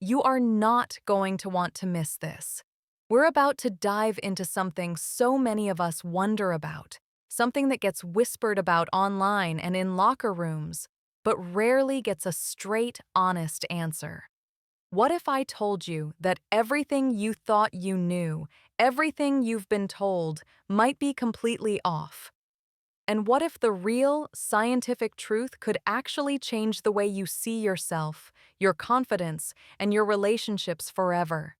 You are not going to want to miss this. We're about to dive into something so many of us wonder about, something that gets whispered about online and in locker rooms, but rarely gets a straight, honest answer. What if I told you that everything you thought you knew, everything you've been told, might be completely off? And what if the real, scientific truth could actually change the way you see yourself, your confidence, and your relationships forever?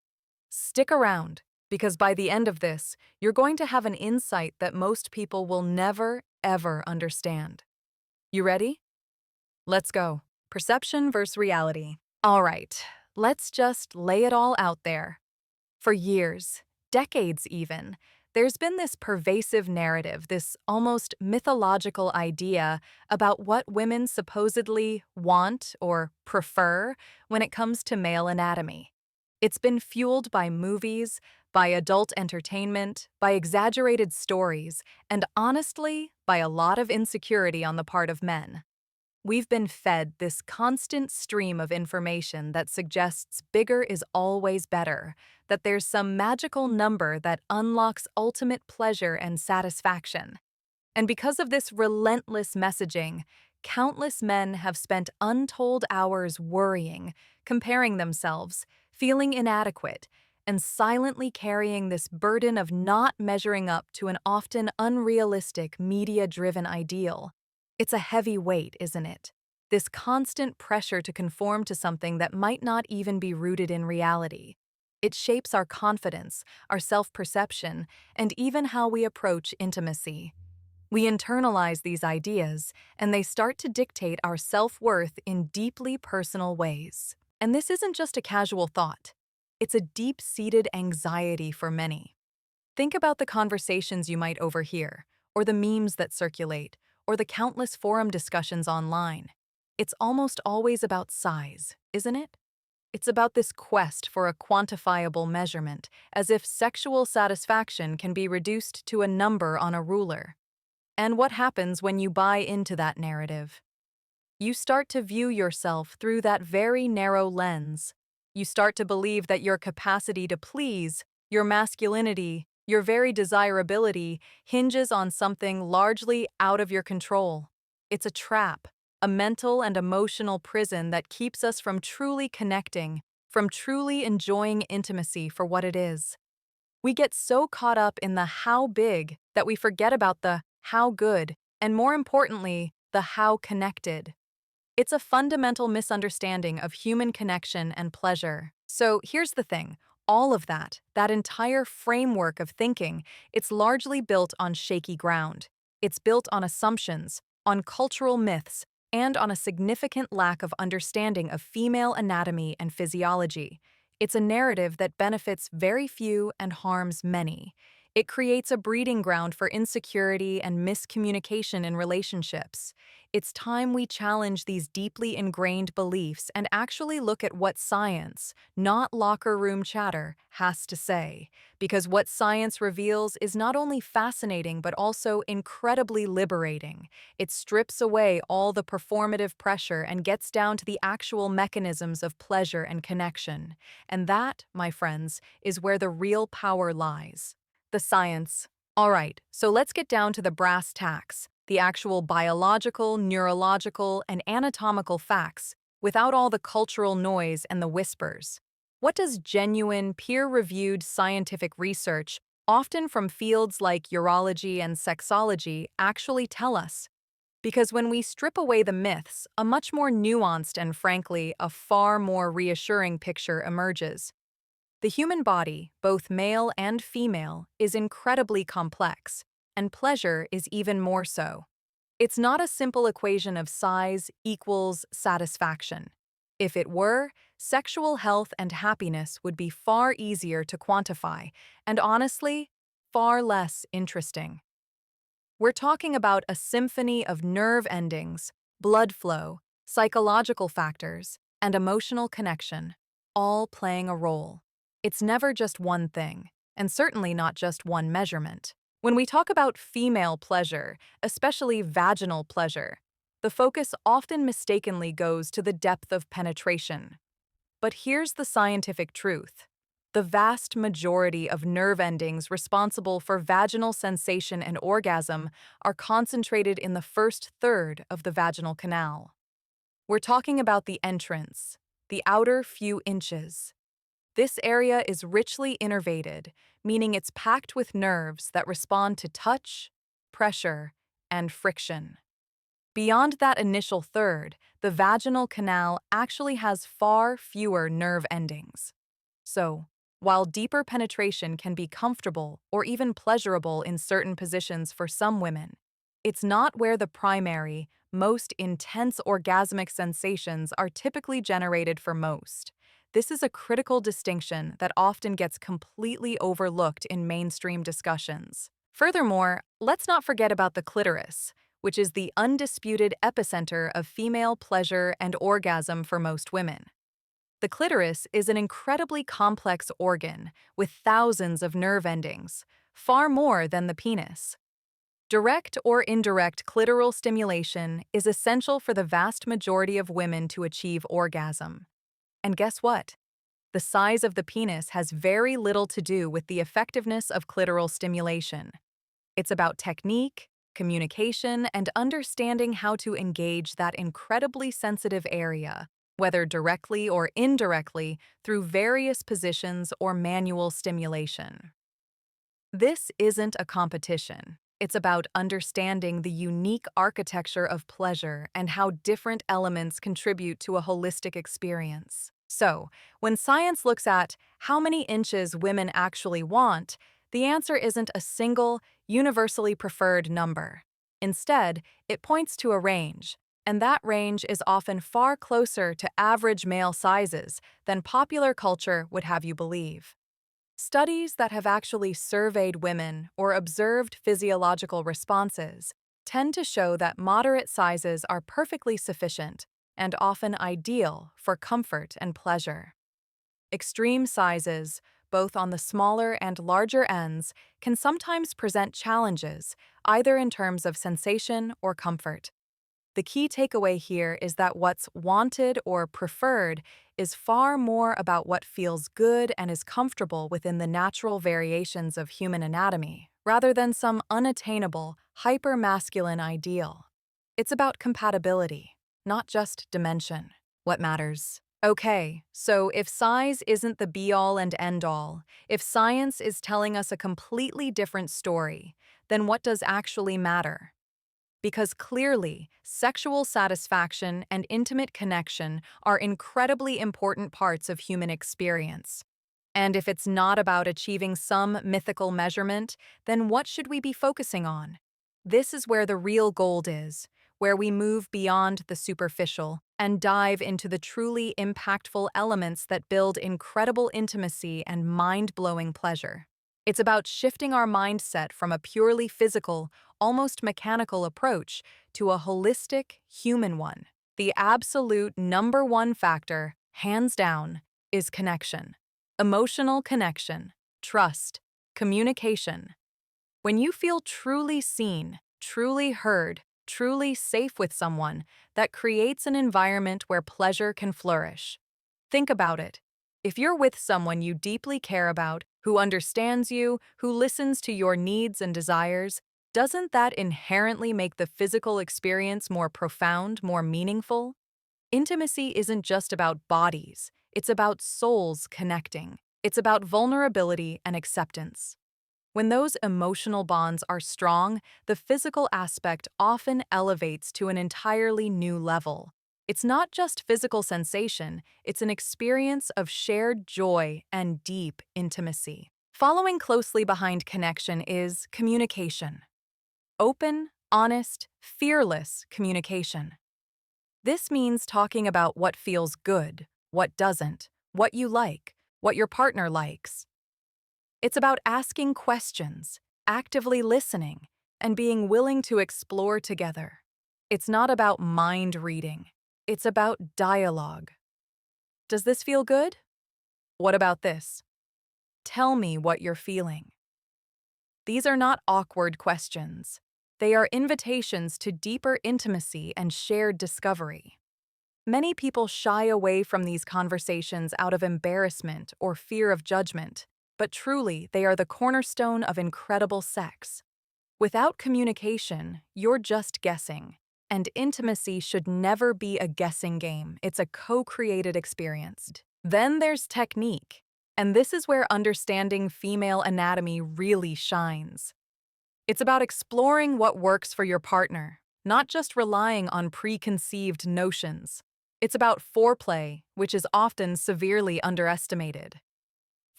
Stick around, because by the end of this, you're going to have an insight that most people will never, ever understand. You ready? Let's go. Perception versus reality. All right, let's just lay it all out there. For years, decades even, there's been this pervasive narrative, this almost mythological idea about what women supposedly want or prefer when it comes to male anatomy. It's been fueled by movies, by adult entertainment, by exaggerated stories, and honestly, by a lot of insecurity on the part of men. We've been fed this constant stream of information that suggests bigger is always better, that there's some magical number that unlocks ultimate pleasure and satisfaction. And because of this relentless messaging, countless men have spent untold hours worrying, comparing themselves, feeling inadequate, and silently carrying this burden of not measuring up to an often unrealistic, media-driven ideal. It's a heavy weight, isn't it? This constant pressure to conform to something that might not even be rooted in reality. It shapes our confidence, our self-perception, and even how we approach intimacy. We internalize these ideas, and they start to dictate our self-worth in deeply personal ways. And this isn't just a casual thought. It's a deep-seated anxiety for many. Think about the conversations you might overhear, or the memes that circulate, or the countless forum discussions online. It's almost always about size, isn't it? It's about this quest for a quantifiable measurement, as if sexual satisfaction can be reduced to a number on a ruler. And what happens when you buy into that narrative? You start to view yourself through that very narrow lens. You start to believe that your capacity to please, your masculinity, your very desirability hinges on something largely out of your control. It's a trap, a mental and emotional prison that keeps us from truly connecting, from truly enjoying intimacy for what it is. We get so caught up in the how big that we forget about the how good, and more importantly, the how connected. It's a fundamental misunderstanding of human connection and pleasure. So here's the thing. All of that entire framework of thinking, it's largely built on shaky ground. It's built on assumptions, on cultural myths, and on a significant lack of understanding of female anatomy and physiology. It's a narrative that benefits very few and harms many. It creates a breeding ground for insecurity and miscommunication in relationships. It's time we challenge these deeply ingrained beliefs and actually look at what science, not locker room chatter, has to say. Because what science reveals is not only fascinating but also incredibly liberating. It strips away all the performative pressure and gets down to the actual mechanisms of pleasure and connection. And that, my friends, is where the real power lies. The science. All right, so let's get down to the brass tacks, the actual biological, neurological, and anatomical facts, without all the cultural noise and the whispers. What does genuine, peer-reviewed scientific research, often from fields like urology and sexology, actually tell us? Because when we strip away the myths, a much more nuanced and frankly, a far more reassuring picture emerges. The human body, both male and female, is incredibly complex, and pleasure is even more so. It's not a simple equation of size equals satisfaction. If it were, sexual health and happiness would be far easier to quantify, and honestly, far less interesting. We're talking about a symphony of nerve endings, blood flow, psychological factors, and emotional connection, all playing a role. It's never just one thing, and certainly not just one measurement. When we talk about female pleasure, especially vaginal pleasure, the focus often mistakenly goes to the depth of penetration. But here's the scientific truth. The vast majority of nerve endings responsible for vaginal sensation and orgasm are concentrated in the first third of the vaginal canal. We're talking about the entrance, the outer few inches. This area is richly innervated, meaning it's packed with nerves that respond to touch, pressure, and friction. Beyond that initial third, the vaginal canal actually has far fewer nerve endings. So, while deeper penetration can be comfortable or even pleasurable in certain positions for some women, it's not where the primary, most intense orgasmic sensations are typically generated for most. This is a critical distinction that often gets completely overlooked in mainstream discussions. Furthermore, let's not forget about the clitoris, which is the undisputed epicenter of female pleasure and orgasm for most women. The clitoris is an incredibly complex organ with thousands of nerve endings, far more than the penis. Direct or indirect clitoral stimulation is essential for the vast majority of women to achieve orgasm. And guess what? The size of the penis has very little to do with the effectiveness of clitoral stimulation. It's about technique, communication, and understanding how to engage that incredibly sensitive area, whether directly or indirectly, through various positions or manual stimulation. This isn't a competition. It's about understanding the unique architecture of pleasure and how different elements contribute to a holistic experience. So, when science looks at how many inches women actually want, the answer isn't a single, universally preferred number. Instead, it points to a range, and that range is often far closer to average male sizes than popular culture would have you believe. Studies that have actually surveyed women or observed physiological responses tend to show that moderate sizes are perfectly sufficient and often ideal for comfort and pleasure. Extreme sizes, both on the smaller and larger ends, can sometimes present challenges, either in terms of sensation or comfort. The key takeaway here is that what's wanted or preferred is far more about what feels good and is comfortable within the natural variations of human anatomy, rather than some unattainable, hyper-masculine ideal. It's about compatibility, not just dimension. What matters? Okay, so if size isn't the be-all and end-all, if science is telling us a completely different story, then what does actually matter? Because clearly, sexual satisfaction and intimate connection are incredibly important parts of human experience. And if it's not about achieving some mythical measurement, then what should we be focusing on? This is where the real gold is, where we move beyond the superficial and dive into the truly impactful elements that build incredible intimacy and mind-blowing pleasure. It's about shifting our mindset from a purely physical, almost mechanical approach to a holistic, human one. The absolute number one factor, hands down, is connection. Emotional connection, trust, communication. When you feel truly seen, truly heard, truly safe with someone, that creates an environment where pleasure can flourish. Think about it. If you're with someone you deeply care about, who understands you, who listens to your needs and desires, doesn't that inherently make the physical experience more profound, more meaningful? Intimacy isn't just about bodies, it's about souls connecting. It's about vulnerability and acceptance. When those emotional bonds are strong, the physical aspect often elevates to an entirely new level. It's not just physical sensation, it's an experience of shared joy and deep intimacy. Following closely behind connection is communication. Open, honest, fearless communication. This means talking about what feels good, what doesn't, what you like, what your partner likes. It's about asking questions, actively listening, and being willing to explore together. It's not about mind reading. It's about dialogue. Does this feel good? What about this? Tell me what you're feeling. These are not awkward questions. They are invitations to deeper intimacy and shared discovery. Many people shy away from these conversations out of embarrassment or fear of judgment, but truly, they are the cornerstone of incredible sex. Without communication, you're just guessing. And intimacy should never be a guessing game. It's a co-created experience. Then there's technique. And this is where understanding female anatomy really shines. It's about exploring what works for your partner, not just relying on preconceived notions. It's about foreplay, which is often severely underestimated.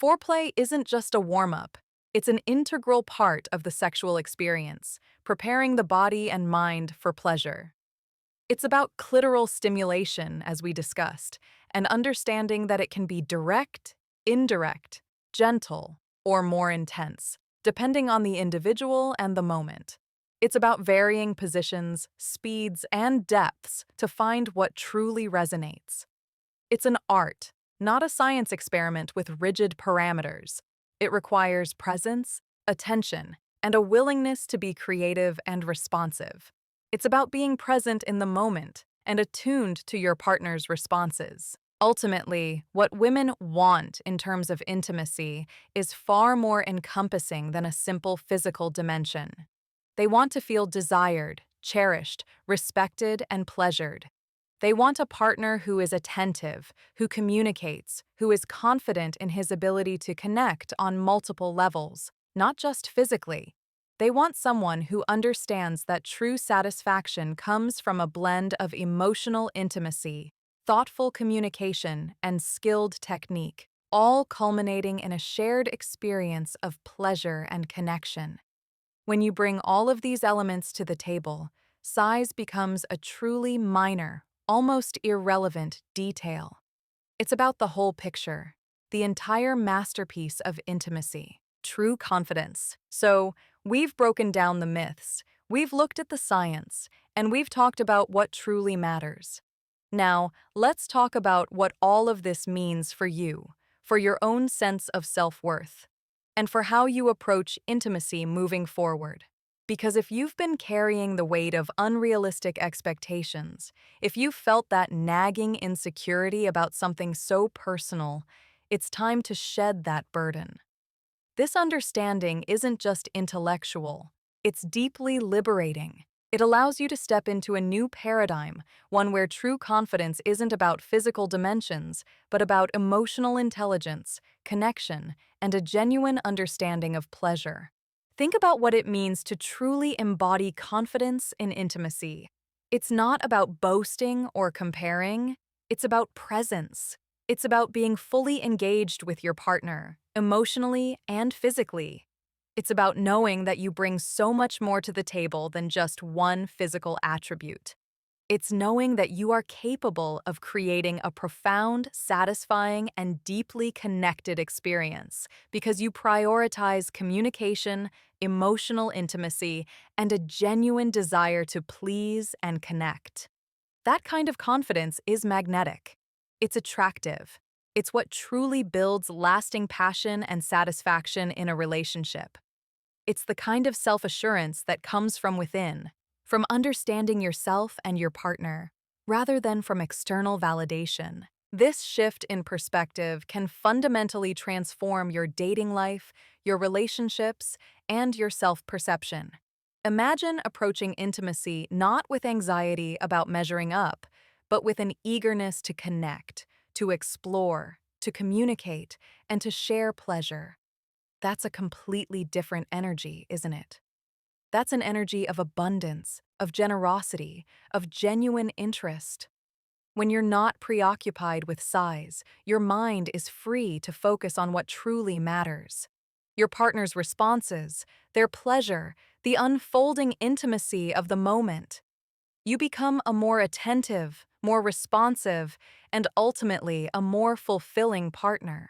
Foreplay isn't just a warm-up. It's an integral part of the sexual experience, preparing the body and mind for pleasure. It's about clitoral stimulation, as we discussed, and understanding that it can be direct, indirect, gentle, or more intense, depending on the individual and the moment. It's about varying positions, speeds, and depths to find what truly resonates. It's an art, not a science experiment with rigid parameters. It requires presence, attention, and a willingness to be creative and responsive. It's about being present in the moment and attuned to your partner's responses. Ultimately, what women want in terms of intimacy is far more encompassing than a simple physical dimension. They want to feel desired, cherished, respected, and pleasured. They want a partner who is attentive, who communicates, who is confident in his ability to connect on multiple levels, not just physically. They want someone who understands that true satisfaction comes from a blend of emotional intimacy, thoughtful communication, and skilled technique, all culminating in a shared experience of pleasure and connection. When you bring all of these elements to the table, size becomes a truly minor, almost irrelevant detail. It's about the whole picture, the entire masterpiece of intimacy, true confidence. So, we've broken down the myths, we've looked at the science, and we've talked about what truly matters. Now, let's talk about what all of this means for you, for your own sense of self-worth, and for how you approach intimacy moving forward. Because if you've been carrying the weight of unrealistic expectations, if you've felt that nagging insecurity about something so personal, it's time to shed that burden. This understanding isn't just intellectual, it's deeply liberating. It allows you to step into a new paradigm, one where true confidence isn't about physical dimensions, but about emotional intelligence, connection, and a genuine understanding of pleasure. Think about what it means to truly embody confidence in intimacy. It's not about boasting or comparing, it's about presence. It's about being fully engaged with your partner, emotionally and physically. It's about knowing that you bring so much more to the table than just one physical attribute. It's knowing that you are capable of creating a profound, satisfying, and deeply connected experience because you prioritize communication, emotional intimacy, and a genuine desire to please and connect. That kind of confidence is magnetic. It's attractive. It's what truly builds lasting passion and satisfaction in a relationship. It's the kind of self-assurance that comes from within, from understanding yourself and your partner, rather than from external validation. This shift in perspective can fundamentally transform your dating life, your relationships, and your self-perception. Imagine approaching intimacy not with anxiety about measuring up, but with an eagerness to connect, to explore, to communicate, and to share pleasure. That's a completely different energy, isn't it? That's an energy of abundance, of generosity, of genuine interest. When you're not preoccupied with size, your mind is free to focus on what truly matters. Your partner's responses, their pleasure, the unfolding intimacy of the moment. You become a more attentive, more responsive, and ultimately a more fulfilling partner.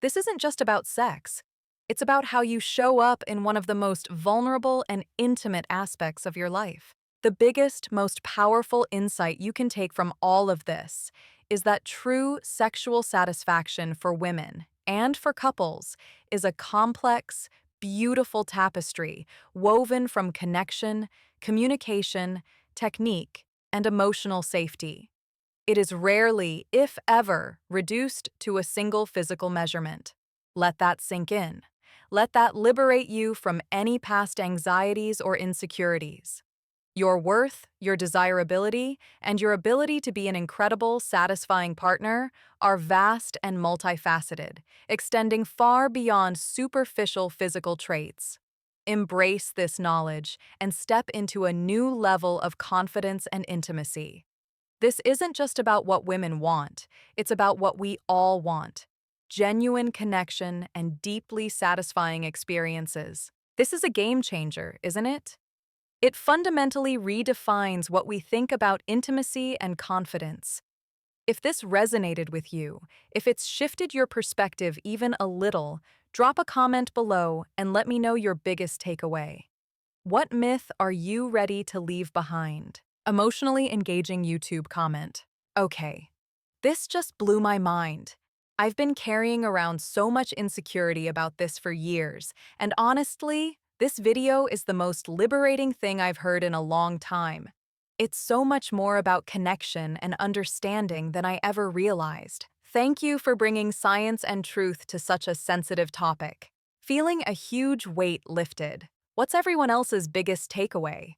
This isn't just about sex. It's about how you show up in one of the most vulnerable and intimate aspects of your life. The biggest, most powerful insight you can take from all of this is that true sexual satisfaction for women and for couples is a complex, beautiful tapestry woven from connection, communication, technique, and emotional safety. It is rarely, if ever, reduced to a single physical measurement. Let that sink in. Let that liberate you from any past anxieties or insecurities. Your worth, your desirability, and your ability to be an incredible, satisfying partner are vast and multifaceted, extending far beyond superficial physical traits. Embrace this knowledge and step into a new level of confidence and intimacy. This isn't just about what women want, it's about what we all want: genuine connection and deeply satisfying experiences. This is a game changer, isn't it? It fundamentally redefines what we think about intimacy and confidence. If this resonated with you, if it's shifted your perspective even a little, drop a comment below and let me know your biggest takeaway. What myth are you ready to leave behind? Emotionally engaging YouTube comment. Okay, this just blew my mind. I've been carrying around so much insecurity about this for years, and honestly, this video is the most liberating thing I've heard in a long time. It's so much more about connection and understanding than I ever realized. Thank you for bringing science and truth to such a sensitive topic. Feeling a huge weight lifted. What's everyone else's biggest takeaway?